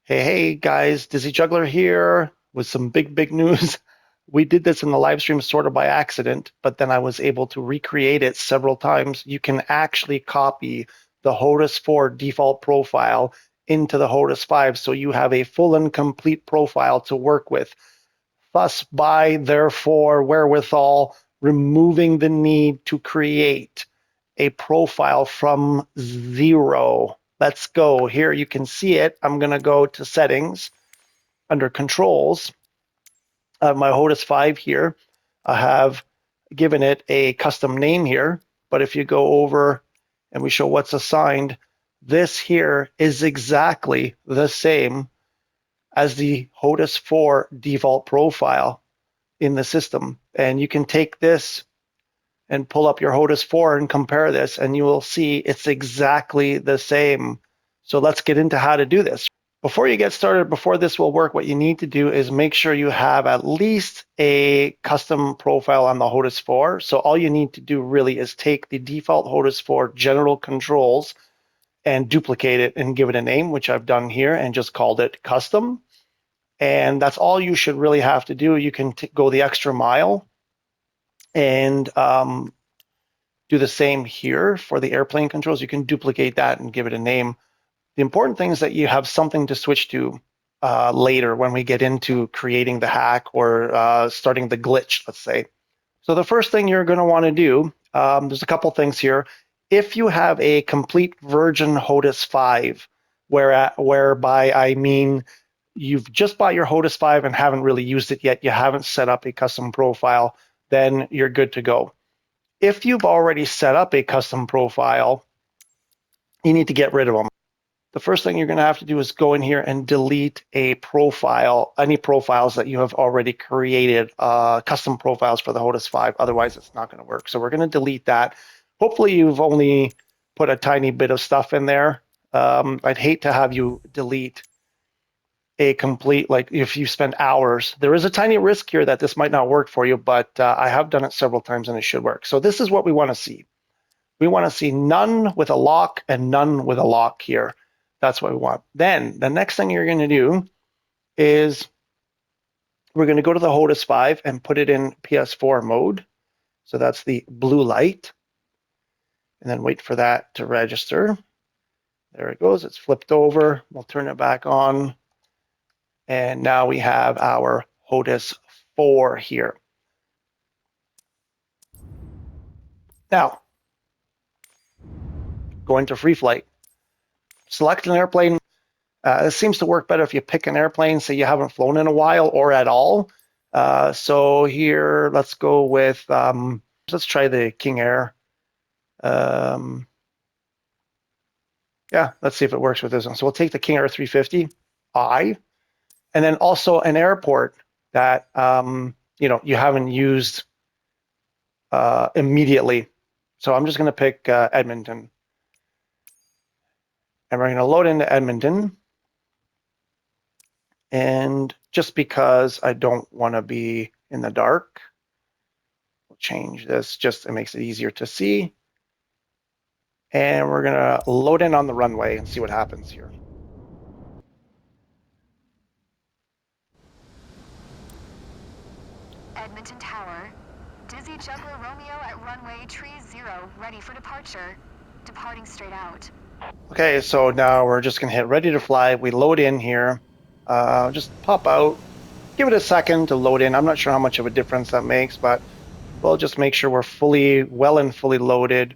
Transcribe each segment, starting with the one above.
Hey guys, Dizzy Juggler here with some big news. We did this in the live stream sort of by accident, but then I was able to recreate it several times. You can actually copy the Hotas 4 default profile into the Hotas 5, so you have a full and complete profile to work with. Thus, by, therefore, wherewithal, removing the need to create a profile from zero. Let's go. Here you can see it. I'm going to go to settings under controls. My Hotas 5 here. I have given it a custom name here, but if you go over and we show what's assigned, this here is exactly the same as the Hotas 4 default profile in the system. And you can take this and pull up your Hotas 4 and compare this, and you will see it's exactly the same. So let's get into how to do this. Before you get started, before this will work, what you need to do is make sure you have at least a custom profile on the Hotas 4. So all you need to do really is take the default Hotas 4 general controls and duplicate it and give it a name, which I've done here, and just called it custom. And that's all you should really have to do. You can go the extra mile and do the same here for the airplane controls. You can duplicate that and give it a name. The important thing is that you have something to switch to later when we get into creating the hack or starting the glitch, let's say. So the first thing you're going to want to do, there's a couple things here. If you have a complete virgin Hotas 5, whereby I mean you've just bought your Hotas 5 and haven't really used it yet, you haven't set up a custom profile, then you're good to go. If you've already set up a custom profile, you need to get rid of them. The first thing you're going to have to do is go in here and delete a profile, any profiles that you have already created, custom profiles for the Hotas 5. Otherwise, it's not going to work. So we're going to delete that. Hopefully, you've only put a tiny bit of stuff in there. I'd hate to have you delete a complete, like if you spend hours. There is a tiny risk here that this might not work for you, but I have done it several times and it should work. So this is what we want to see. We want to see none with a lock and none with a lock here. That's what we want. Then the next thing you're going to do is we're going to go to the Hotas 5 and put it in PS4 mode. So that's the blue light. And then wait for that to register. There it goes. It's flipped over. We'll turn it back on. And now we have our Hotas 4 here. Now, going to free flight. Select an airplane. It seems to work better if you pick an airplane, say you haven't flown in a while or at all. So here, let's go with, let's try the King Air. Yeah, let's see if it works with this one. So we'll take the King Air 350i, and then also an airport that you haven't used immediately. So I'm just going to pick Edmonton. And we're going to load into Edmonton. And just because I don't want to be in the dark, we'll change this. Just it makes it easier to see. And we're going to load in on the runway and see what happens here. Edmonton Tower. Dizzy Juggler Romeo at runway 30, ready for departure. Departing straight out. Okay, so now we're just going to hit ready to fly. We load in here. Just pop out. Give it a second to load in. I'm not sure how much of a difference that makes, but we'll just make sure we're fully loaded.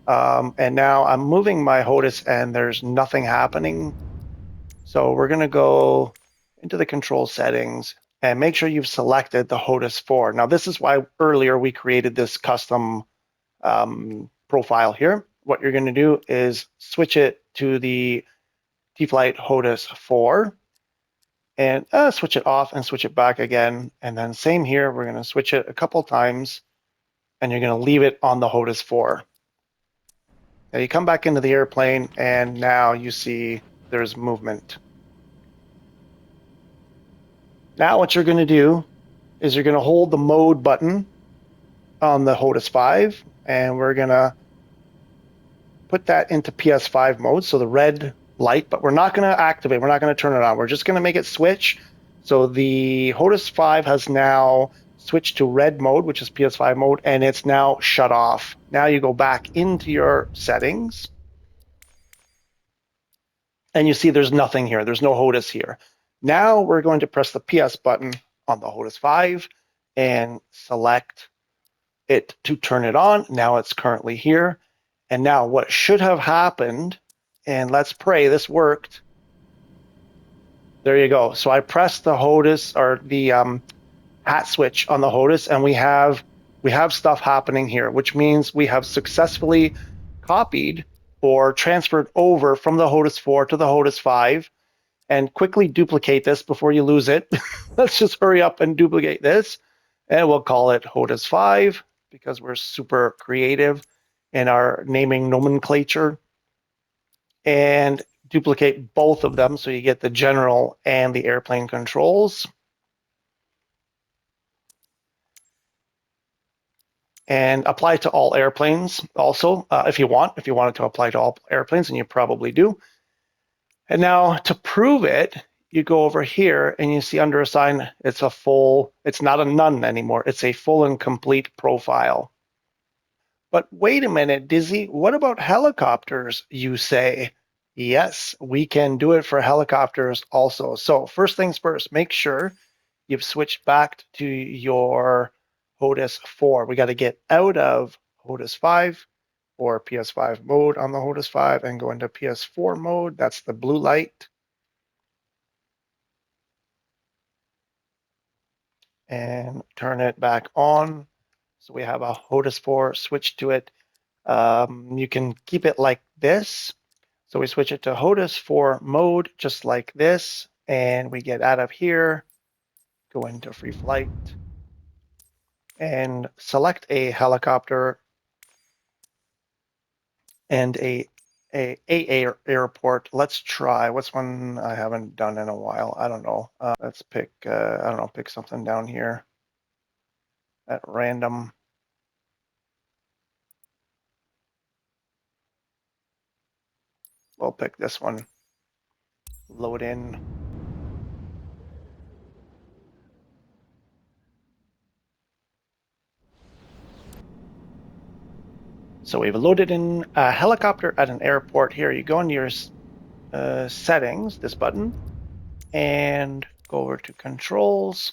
And now I'm moving my Hotas and there's nothing happening. So we're going to go into the control settings and make sure you've selected the Hotas 4. Now this is why earlier we created this custom profile here. What you're going to do is switch it to the default Hotas 4 and switch it off and switch it back again. And then same here, we're going to switch it a couple times and you're going to leave it on the Hotas 4. Now you come back into the airplane and now you see there's movement. Now what you're going to do is you're going to hold the mode button on the Hotas 5 and we're going to put that into PS5 mode. So the red light, but we're not going to activate. We're not going to turn it on. We're just going to make it switch. So the Hotas 5 has now switched to red mode, which is PS5 mode, and it's now shut off. Now you go back into your settings, and you see there's nothing here. There's no Hotas here. Now we're going to press the PS button on the Hotas 5 and select it to turn it on. Now it's currently here. And now what should have happened, and let's pray this worked. There you go. So I pressed the Hotas or the hat switch on the Hotas, and we have stuff happening here, which means we have successfully copied or transferred over from the Hotas 4 to the Hotas 5. And quickly duplicate this before you lose it. Let's just hurry up and duplicate this. And we'll call it Hotas 5 because we're super creative in our naming nomenclature. And duplicate both of them so you get the general and the airplane controls. And apply to all airplanes also, if you want it to apply to all airplanes, and you probably do. And now to prove it, you go over here and you see under assign, it's not a none anymore. It's a full and complete profile. But wait a minute, Dizzy, what about helicopters, you say? Yes, we can do it for helicopters also. So first things first, make sure you've switched back to your Hotas 4. We got to get out of Hotas 5 or PS5 mode on the Hotas 5 and go into PS4 mode. That's the blue light. And turn it back on. So we have a Hotas 4, switch to it. You can keep it like this. So we switch it to Hotas 4 mode, just like this. And we get out of here, go into free flight, and select a helicopter and a airport. Let's try. What's one I haven't done in a while? I don't know. Let's pick, I don't know, pick something down here at random. We'll pick this one. Load in. So we've loaded in a helicopter at an airport. Here you go into your settings, this button, and go over to controls.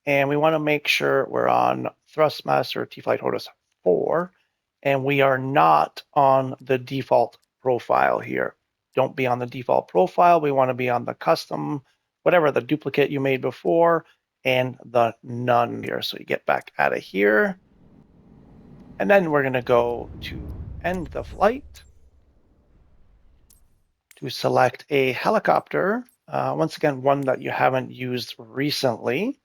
And we want to make sure we're on Thrustmaster T-Flight Hotas 4, and we are not on the default profile here. Don't be on the default profile. We want to be on the custom, whatever the duplicate you made before, and the none here. So you get back out of here. And then we're going to go to end the flight to select a helicopter. Once again, one that you haven't used recently.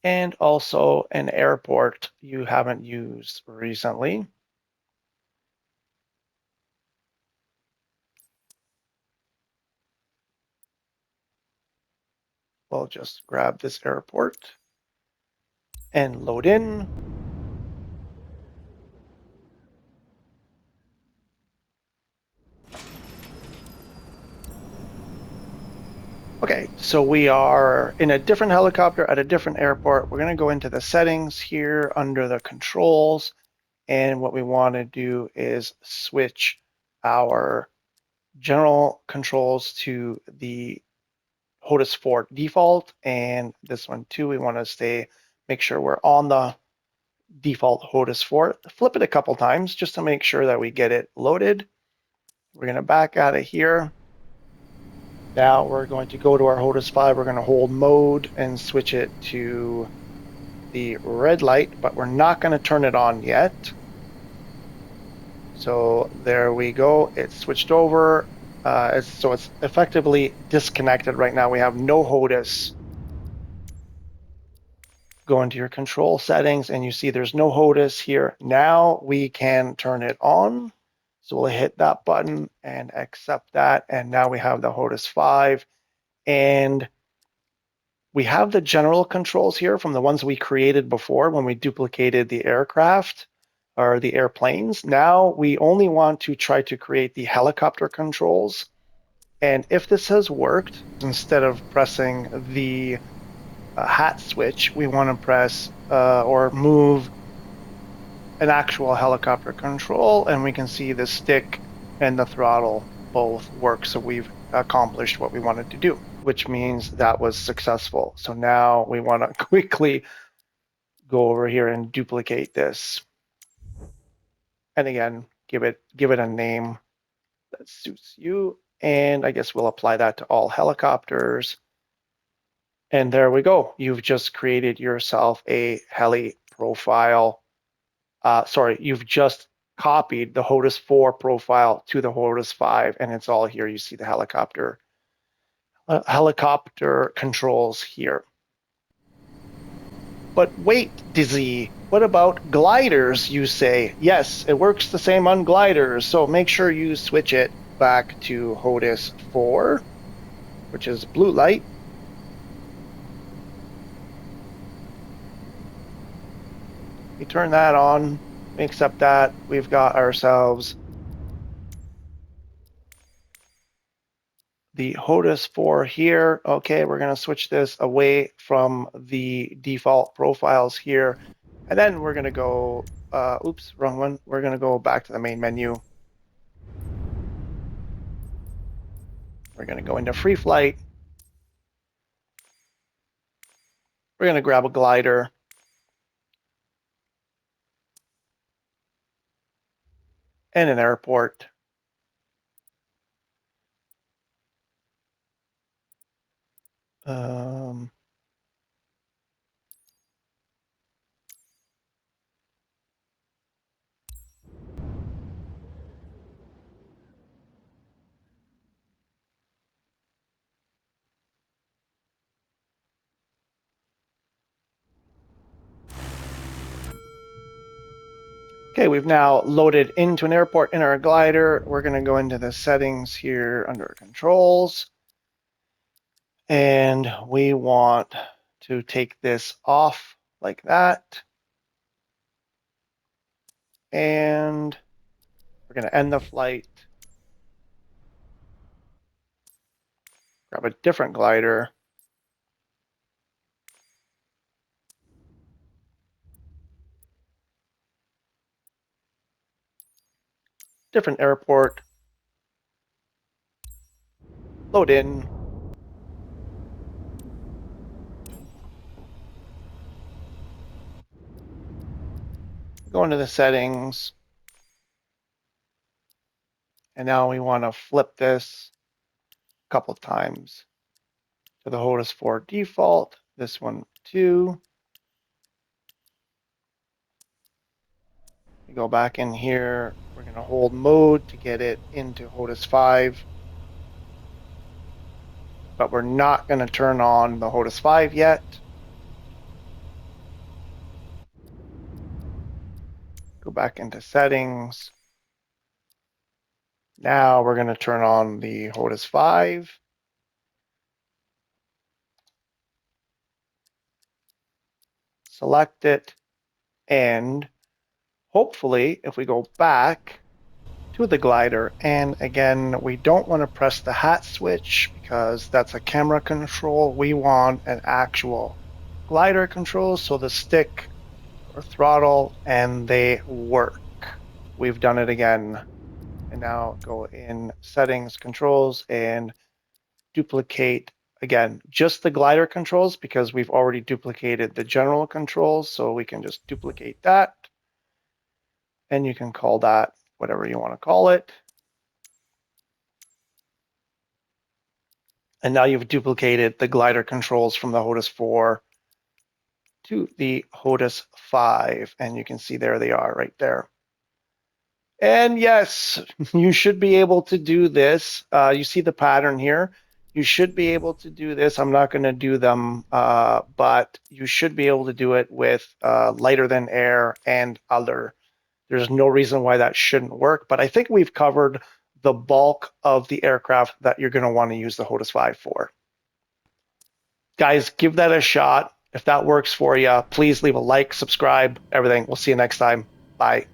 And also an airport you haven't used recently. We'll just grab this airport and load in. Okay, so we are in a different helicopter at a different airport. We're going to go into the settings here under the controls. And what we want to do is switch our general controls to the Hotas 4 default. And this one too, we want to make sure we're on the default Hotas 4. Flip it a couple times just to make sure that we get it loaded. We're going to back out of here. Now we're going to go to our Hotas 5. We're going to hold mode and switch it to the red light, but we're not going to turn it on yet. So there we go. It's switched over. So it's effectively disconnected right now. We have no Hotas. Go into your control settings and you see there's no Hotas here. Now we can turn it on. So we'll hit that button and accept that. And now we have the Hotas 5. And we have the general controls here from the ones we created before when we duplicated the aircraft. are the airplanes. Now we only want to try to create the helicopter controls. And if this has worked, instead of pressing the hat switch, we want to press or move an actual helicopter control, and we can see the stick and the throttle both work. So we've accomplished what we wanted to do, which means that was successful. So now we want to quickly go over here and duplicate this. And again, give it a name that suits you. And I guess we'll apply that to all helicopters. And there we go. You've just created yourself a heli profile. You've just copied the Hotas 4 profile to the Hotas 5, and it's all here. You see the helicopter controls here. But wait, Dizzy, what about gliders, you say? Yes, it works the same on gliders, so make sure you switch it back to Hotas 4, which is blue light. We turn that on, we accept that, we've got ourselves the Hotas 4 here. Okay, we're going to switch this away from the default profiles here. And then we're going to go, oops, wrong one. We're going to go back to the main menu. We're going to go into free flight. We're going to grab a glider. And an airport. Okay, we've now loaded into an airport in our glider. We're going to go into the settings here under controls. And we want to take this off like that. And we're going to end the flight. Grab a different glider. Different airport. Load in. Go into the settings. And now we want to flip this a couple of times to the Hotas 4 default. This one too. We go back in here. We're going to hold mode to get it into Hotas 5. But we're not going to turn on the Hotas 5 yet. Go back into settings. Now we're going to turn on the Hotas 5. Select it. And hopefully, if we go back to the glider, and again, we don't want to press the hat switch because that's a camera control. We want an actual glider control, so the stick or throttle, and they work. We've done it again. And now go in settings, controls, and duplicate again just the glider controls because we've already duplicated the general controls. So we can just duplicate that. And you can call that whatever you want to call it. And now you've duplicated the glider controls from the Hotas 4 to the Hotas 5. And you can see there they are right there. And yes, you should be able to do this. You see the pattern here. You should be able to do this. I'm not going to do them, but you should be able to do it with lighter than air and other. There's no reason why that shouldn't work, but I think we've covered the bulk of the aircraft that you're going to want to use the Hotas 5 for. Guys, give that a shot. If that works for you, please leave a like, subscribe, everything. We'll see you next time. Bye.